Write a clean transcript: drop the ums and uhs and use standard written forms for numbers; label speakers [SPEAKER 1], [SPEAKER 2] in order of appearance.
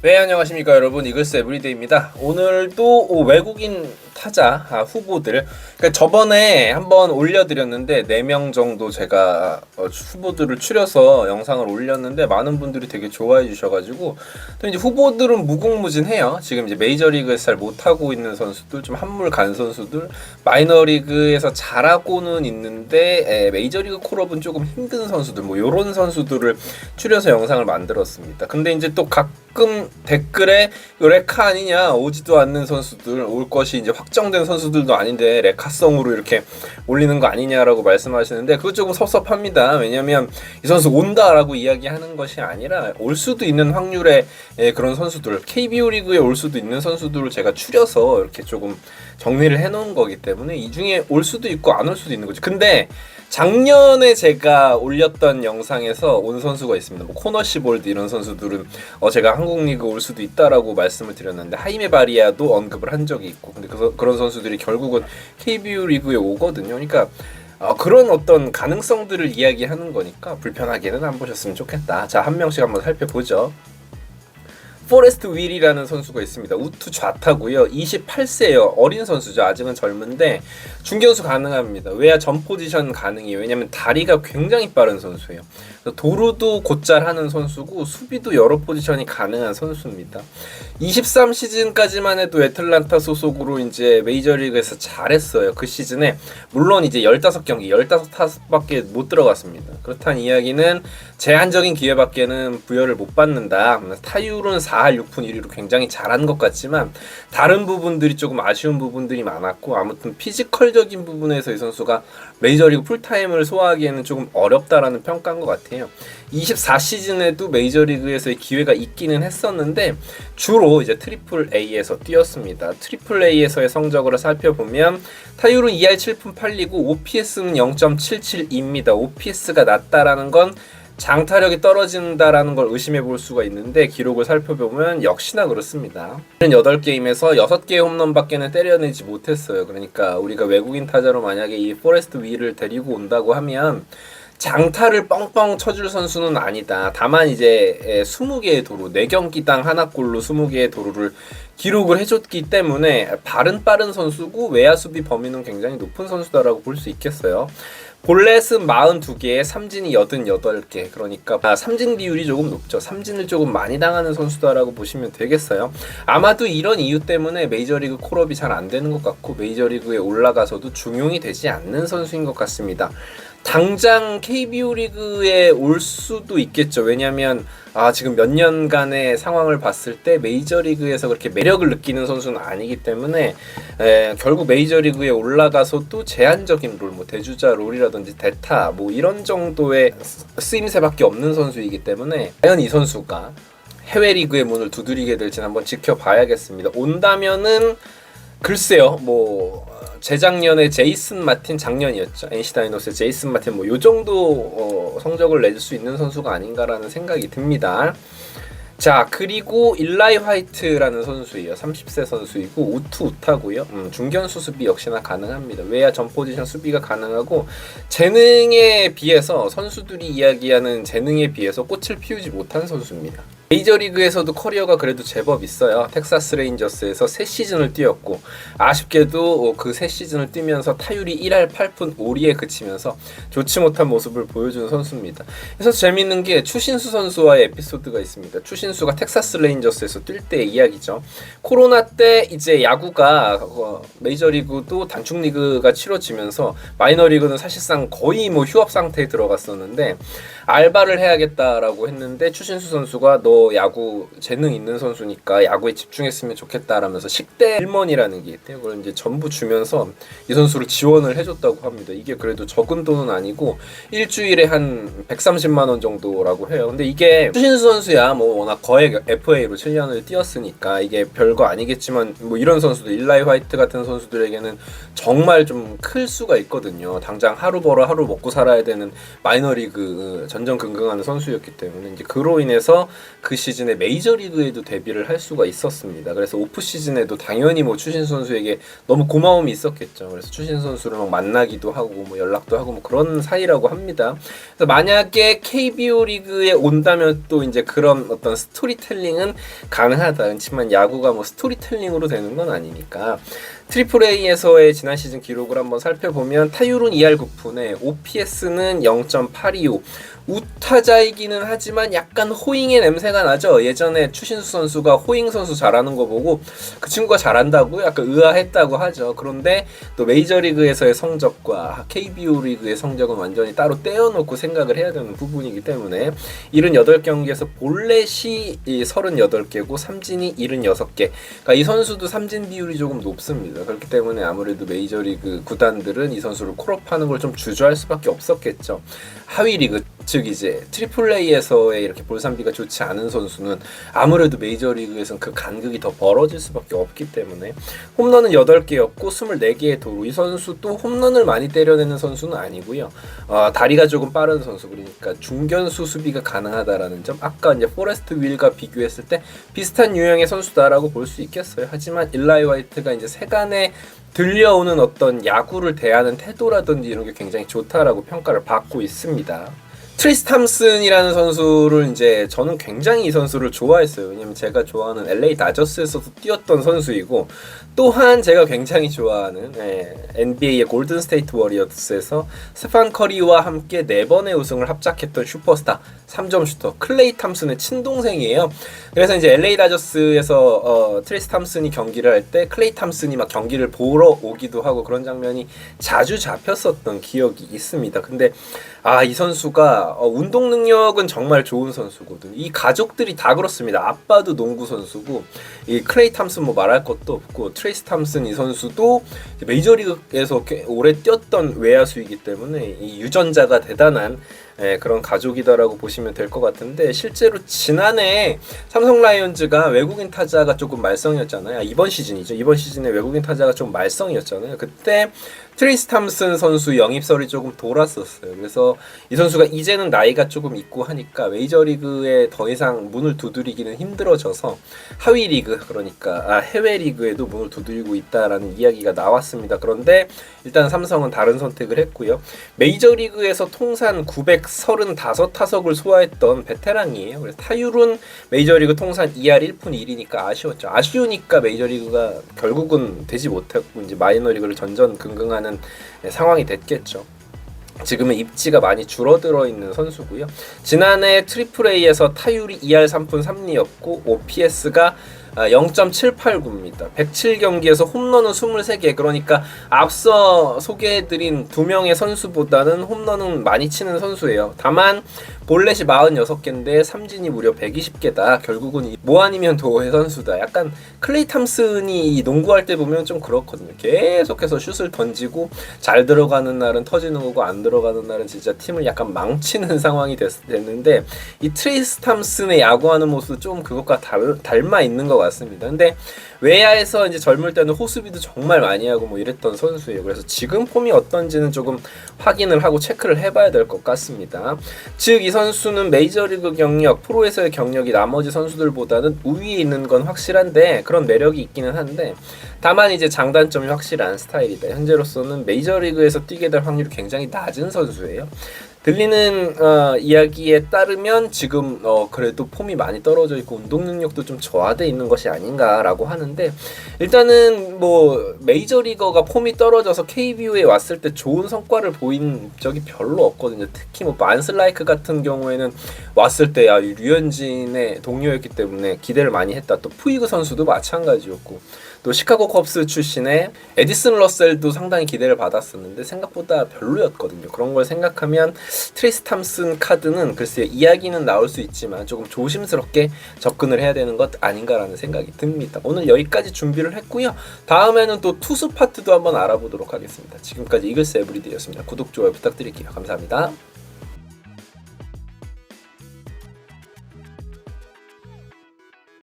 [SPEAKER 1] 네, 안녕하십니까 여러분. 이글스 에브리데이입니다. 오늘도 외국인 타자 후보들, 그러니까 저번에 한번 올려드렸는데 4명 정도 제가 후보들을 추려서 영상을 올렸는데 많은 분들이 되게 좋아해 주셔가지고 또 이제 후보들은 무궁무진해요. 지금 이제 메이저리그에서 잘 못하고 있는 선수들, 좀 한물 간 선수들, 마이너리그에서 잘하고는 있는데 메이저리그 콜업은 조금 힘든 선수들, 뭐 요런 선수들을 추려서 영상을 만들었습니다. 근데 이제 또 가끔 댓글에 이거 레카 아니냐, 오지도 않는 선수들, 올 것이 이제 확정된 선수들도 아닌데 레카성으로 이렇게 올리는 거 아니냐라고 말씀하시는데 그거 조금 섭섭합니다. 왜냐면 이 선수 온다라고 이야기하는 것이 아니라 올 수도 있는 확률의 그런 선수들, KBO 리그에 올 수도 있는 선수들을 제가 추려서 이렇게 조금 정리를 해놓은 거기 때문에 이 중에 올 수도 있고 안 올 수도 있는 거죠. 근데 작년에 제가 올렸던 영상에서 온 선수가 있습니다. 뭐 코너 시볼드 이런 선수들은 제가 한국 리그 올 수도 있다라고 말씀을 드렸는데 하이메 바리아도 언급을 한 적이 있고, 근데 그런 선수들이 결국은 KBO 리그에 오거든요. 그러니까 그런 어떤 가능성들을 이야기하는 거니까 불편하게는 안 보셨으면 좋겠다. 자, 한 명씩 한번 살펴보죠. 포레스트 윌이라는 선수가 있습니다. 우투 좌타고요. 28세예요. 어린 선수죠. 아직은 젊은데 중견수 가능합니다. 외야 전 포지션 가능해요. 왜냐면 다리가 굉장히 빠른 선수예요. 도루도 곧잘 하는 선수고 수비도 여러 포지션이 가능한 선수입니다. 23 시즌까지만 해도 애틀란타 소속으로 이제 메이저리그에서 잘했어요. 그 시즌에 물론 이제 15경기 15타석밖에 못 들어갔습니다. 그렇다는 이야기는 제한적인 기회밖에는 부여를 못 받는다. 타율은 4할 6푼 1리로 굉장히 잘한 것 같지만 다른 부분들이 조금 아쉬운 부분들이 많았고, 아무튼 피지컬적인 부분에서 이 선수가 메이저리그 풀타임을 소화하기에는 조금 어렵다라는 평가인 것 같아요. 24 시즌에도 메이저리그에서의 기회가 있기는 했었는데 주로 이제 트리플 A에서 뛰었습니다. 트리플 A에서의 성적을 살펴보면 타율은 2할 7푼 8리고 OPS는 0.77입니다. OPS가 낮다라는 건 장타력이 떨어진다라는 걸 의심해 볼 수가 있는데 기록을 살펴보면 역시나 그렇습니다. 8게임에서 6개의 홈런밖에는 때려내지 못했어요. 그러니까 우리가 외국인 타자로 만약에 이 포레스트 윌을 데리고 온다고 하면 장타를 뻥뻥 쳐줄 선수는 아니다. 다만 이제 20개의 도루, 4경기당 하나골로 20개의 도루를 기록을 해줬기 때문에 발은 빠른 선수고 외야 수비 범위는 굉장히 높은 선수다라고 볼 수 있겠어요. 볼넷은 42개에 삼진이 88개. 그러니까 삼진 비율이 조금 높죠. 삼진을 조금 많이 당하는 선수다라고 보시면 되겠어요. 아마도 이런 이유 때문에 메이저리그 콜업이 잘 안 되는 것 같고 메이저리그에 올라가서도 중용이 되지 않는 선수인 것 같습니다. 당장 KBO 리그에 올 수도 있겠죠. 왜냐하면 지금 몇 년간의 상황을 봤을 때 메이저리그에서 그렇게 매력을 느끼는 선수는 아니기 때문에 결국 메이저리그에 올라가서도 제한적인 롤, 뭐 대주자 롤이라든지 대타 뭐 이런 정도의 쓰임새밖에 없는 선수이기 때문에 과연 이 선수가 해외 리그의 문을 두드리게 될지는 한번 지켜봐야겠습니다. 온다면은 글쎄요, 뭐 재작년에 제이슨 마틴, 작년이었죠. NC 다이노스의 제이슨 마틴 뭐 요 정도 성적을 낼 수 있는 선수가 아닌가라는 생각이 듭니다. 자, 그리고 일라이 화이트라는 선수예요. 30세 선수이고 우투우타고요. 중견수 수비 역시나 가능합니다. 외야 전 포지션 수비가 가능하고 재능에 비해서 선수들이 이야기하는 재능에 비해서 꽃을 피우지 못한 선수입니다. 메이저리그에서도 커리어가 그래도 제법 있어요. 텍사스 레인저스에서 3시즌을 뛰었고 아쉽게도 그 3시즌을 뛰면서 타율이 1할 8푼 5리에 그치면서 좋지 못한 모습을 보여준 선수입니다. 그래서 재밌는 게 추신수 선수와의 에피소드가 있습니다. 추신수가 텍사스 레인저스에서 뛸 때의 이야기죠. 코로나 때 이제 야구가 메이저리그도 단축리그가 치러지면서 마이너리그는 사실상 거의 뭐 휴업 상태에 들어갔었는데 알바를 해야겠다라고 했는데 추신수 선수가 너 야구 재능 있는 선수니까 야구에 집중했으면 좋겠다라면서 식대 1mon이라는 게 있대요. 그걸 이제 전부 주면서 이 선수를 지원을 해줬다고 합니다. 이게 그래도 적은 돈은 아니고 일주일에 한 130만 원 정도라고 해요. 근데 이게 추신수 선수야 뭐 워낙 거액 FA로 7년을 뛰었으니까 이게 별거 아니겠지만 뭐 이런 선수들, 일라이 화이트 같은 선수들에게는 정말 좀 클 수가 있거든요. 당장 하루 벌어 하루 먹고 살아야 되는 마이너리그 전전긍긍하는 선수였기 때문에 이제 그로 인해서 그 시즌에 메이저리그에도 데뷔를 할 수가 있었습니다. 그래서 오프 시즌에도 당연히 뭐 추신수 선수에게 너무 고마움이 있었겠죠. 그래서 추신수 선수를 막 만나기도 하고 뭐 연락도 하고 뭐 그런 사이라고 합니다. 그래서 만약에 KBO 리그에 온다면 또 이제 그런 어떤 스토리텔링은 가능하다. 그렇지만 야구가 뭐 스토리텔링으로 되는 건 아니니까. 트리플 A에서의 지난 시즌 기록을 한번 살펴보면 타율은 2할 9푼에 OPS는 0.825. 우타자이기는 하지만 약간 호잉의 냄새가 나죠. 예전에 추신수 선수가 호잉 선수 잘하는 거 보고 그 친구가 잘한다고 약간 의아했다고 하죠. 그런데 또 메이저리그에서의 성적과 KBO 리그의 성적은 완전히 따로 떼어놓고 생각을 해야 되는 부분이기 때문에 78경기에서 볼넷이 38개고 삼진이 76개. 그러니까 이 선수도 삼진 비율이 조금 높습니다. 그렇기 때문에 아무래도 메이저리그 구단들은 이 선수를 콜업하는 걸 좀 주저할 수밖에 없었겠죠. 하위 리그 즉 이제 트리플 A에서의 이렇게 볼산비가 좋지 않은 선수는 아무래도 메이저리그에서는 그 간극이 더 벌어질 수밖에 없기 때문에 홈런은 8개였고 24개의 도루. 이 선수도 홈런을 많이 때려내는 선수는 아니고요. 다리가 조금 빠른 선수, 그러니까 중견수 수비가 가능하다라는 점. 아까 이제 포레스트 윌과 비교했을 때 비슷한 유형의 선수다라고 볼 수 있겠어요. 하지만 일라이 화이트가 이제 세간에 들려오는 어떤 야구를 대하는 태도라든지 이런 게 굉장히 좋다라고 평가를 받고 있습니다. 트리스 탐슨이라는 선수를 이제 저는 굉장히 이 선수를 좋아했어요. 왜냐면 제가 좋아하는 LA 다저스에서도 뛰었던 선수이고, 또한 제가 굉장히 좋아하는 NBA의 골든 스테이트 워리어스에서 스테판 커리와 함께 4번의 우승을 합작했던 슈퍼스타 3점 슈터 클레이 탐슨의 친동생이에요. 그래서 이제 LA 다저스에서 트리스 탐슨이 경기를 할 때 클레이 탐슨이 막 경기를 보러 오기도 하고 그런 장면이 자주 잡혔었던 기억이 있습니다. 근데 이 선수가 운동 능력은 정말 좋은 선수거든요. 이 가족들이 다 그렇습니다. 아빠도 농구 선수고, 이 클레이 탐슨 뭐 말할 것도 없고, 트레이스 탐슨 이 선수도 메이저리그에서 오래 뛰었던 외야수이기 때문에 이 유전자가 대단한 그런 가족이다라고 보시면 될 것 같은데, 실제로 지난해 삼성 라이온즈가 외국인 타자가 조금 말썽이었잖아요. 이번 시즌이죠. 이번 시즌에 외국인 타자가 좀 말썽이었잖아요. 그때 트레이스 탐슨 선수 영입설이 조금 돌았었어요. 그래서 이 선수가 이제는 나이가 조금 있고 하니까 메이저리그에 더 이상 문을 두드리기는 힘들어져서 하위 리그, 그러니까 해외 리그에도 문을 두드리고 있다라는 이야기가 나왔습니다. 그런데 일단 삼성은 다른 선택을 했고요. 메이저리그에서 통산 935타석을 소화했던 베테랑이에요. 그래서 타율은 메이저리그 통산 2할 1푼 1이니까 아쉬웠죠. 아쉬우니까 메이저리그가 결국은 되지 못했고 이제 마이너리그를 전전긍긍하는 상황이 됐겠죠. 지금은 입지가 많이 줄어들어 있는 선수고요. 지난해 트리플 A에서 타율이 2할 3푼 3리였고 OPS가 0.789입니다. 107경기에서 홈런은 23개. 그러니까 앞서 소개해드린 2명의 선수보다는 홈런은 많이 치는 선수예요. 다만 볼넷이 46개인데 삼진이 무려 120개다. 결국은 뭐 아니면 도의 선수다. 약간 클레이 탐슨이 농구할 때 보면 좀 그렇거든요. 계속해서 슛을 던지고 잘 들어가는 날은 터지는 거고 안 들어가는 날은 진짜 팀을 약간 망치는 상황이 됐는데, 이 트레이스 탐슨의 야구하는 모습도 좀 그것과 닮아 있는 것 같습니다. 근데 외야에서 이제 젊을 때는 호수비도 정말 많이 하고 뭐 이랬던 선수예요. 그래서 지금 폼이 어떤지는 조금 확인을 하고 체크를 해봐야 될 것 같습니다. 즉 이 선수는 메이저리그 경력, 프로에서의 경력이 나머지 선수들보다는 우위에 있는 건 확실한데, 그런 매력이 있기는 한데, 다만 이제 장단점이 확실한 스타일이다. 현재로서는 메이저리그에서 뛰게 될 확률이 굉장히 낮은 선수예요. 들리는 이야기에 따르면 지금 그래도 폼이 많이 떨어져 있고 운동 능력도 좀 저하돼 있는 것이 아닌가라고 하는데, 일단은 뭐 메이저리거가 폼이 떨어져서 KBO에 왔을 때 좋은 성과를 보인 적이 별로 없거든요. 특히 뭐 만슬라이크 같은 경우에는 왔을 때 류현진의 동료였기 때문에 기대를 많이 했다. 또 푸이그 선수도 마찬가지였고, 또 시카고 컵스 출신의 에디슨 러셀도 상당히 기대를 받았었는데 생각보다 별로였거든요. 그런 걸 생각하면 트레이스 탐슨 카드는 글쎄요, 이야기는 나올 수 있지만 조금 조심스럽게 접근을 해야 되는 것 아닌가라는 생각이 듭니다. 오늘 여기까지 준비를 했고요. 다음에는 또 투수 파트도 한번 알아보도록 하겠습니다. 지금까지 이글스 에브리데이였습니다. 구독, 좋아요 부탁드릴게요. 감사합니다.